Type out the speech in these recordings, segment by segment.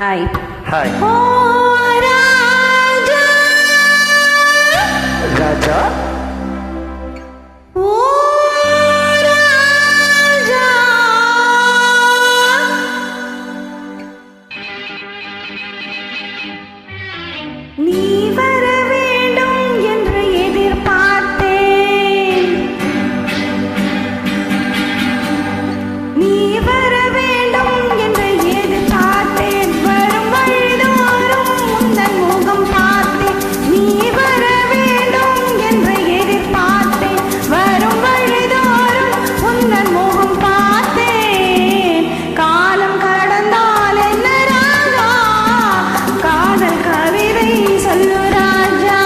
Hi hi. ஓ ராஜா ராஜா ஓ ராஜா நீ வர வேண்டும் என்று எதிர்பார்த்தேன். நீ வர வேண்டும் என்று எதிர்பார்த்தேன். வரும் வழிதோறும் உந்தன் முகம் பார்த்தேன். நீ வர வேண்டும் என்று எதிர்பார்த்தேன். வரும் வழிதோறும் உந்தன் முகம் பார்த்தேன். காலம் கடந்தால் என்ன ராஜா, காதல் கவிதை சொல்லு ராஜா.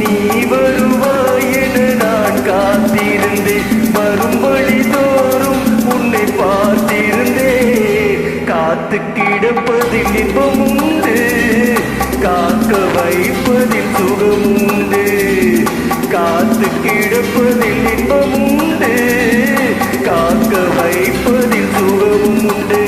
நீ வருவாய் என நான் காத்திருந்தேன். வரும் வழி தோறும் உன்னை பார்த்திருந்தேன். காத்து கிடப்பதில் இன்பம் உண்டு, காக்க வைப்பதில் சுகம் உண்டு. காத்து கிடப்பதில் இன்பம் உண்டு, காக்க வைப்பதில் சுகம் உண்டு.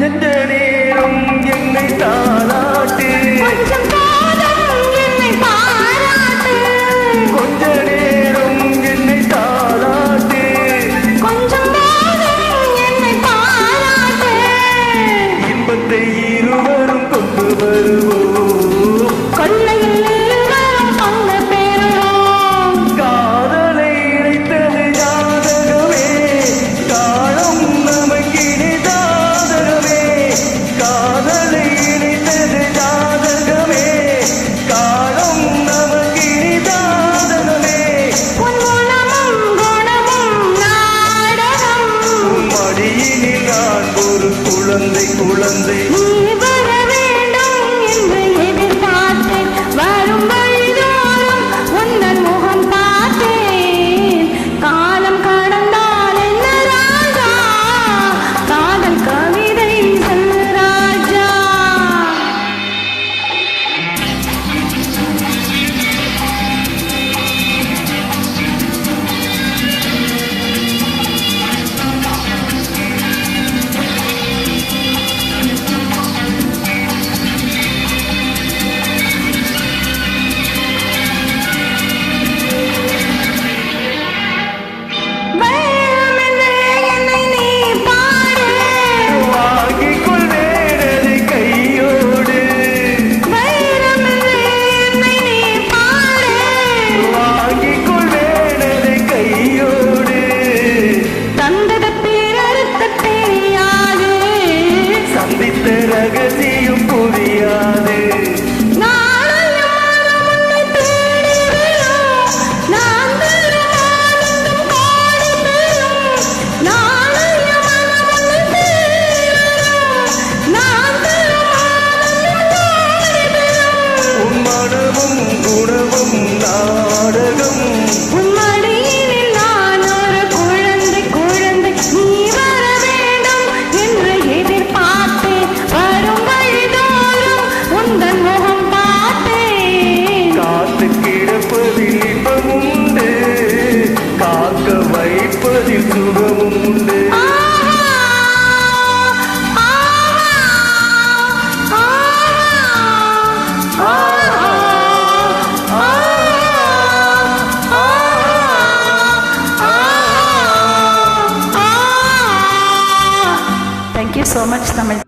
எந்த நேரம் என்னை தாளாட்டு, கொஞ்சம் போதும் என்னை பாராட்டு. கொஞ்ச நேரம் என்னை தாளாட்டு. கொஞ்சம் போதும் என்னை பாராட்டு. இன்பத்தை இருவரும் கொண்டு வருவோம். கொள்ளையில் இருவரும் பங்கு பெறுவோம். காதலை இணைத்தது ஜாதகமே, காலம் நமக்கினி ஜாதகமே. காதலை இணைத்தது ஜாதகமே, காலம் நமக்கினி ஜாதகமே. உன் குணமும் குணமும் நாடகம். உன் மடியினில் நான் ஒரு குழந்தை குழந்தை. நீ வர வேண்டும் என்று எதிர்பார்த்தேன். வரும் வழிதோறும் உந்தன் முகம் பார்த்தேன். காலம் கடந்தால் என்ன ராஜா, காதல் கவிதை சொல்லு ராஜா. வைரமென்றே என்னை நீ பாடு. வாங்கிக் கொள்வேனது கையோடு. வைரமென்றே என்னை நீ பாடு. வாங்கிக் கொள்வேனது கையோடு. தந்தத பிறருக்கு தெரியாது. சந்தித்த ரகசியம் புரியாது. நாளையும் மனம் உன்னை தேடி வரும். நான் தரும் ஆனந்தம் கோடி பெறும். நாளையும் மனம் உன்னை தேடி வரும். நான் தரும் ஆனந்தம் கோடி பெறும். உன் மனமும் குணமும் நாடகம். உன் மடியினில் நான் ஒரு குழந்தை குழந்தை. நீ வர வேண்டும் என்று எதிர்பார்த்தேன். வரும் வழிதோறும் உந்தன் முகம் பார்த்தேன். காத்து கிடப்பதில் இன்பம் உண்டு, காக்க வைப்பதில் சுகமும் உண்டு. Thank you so much, Tamil.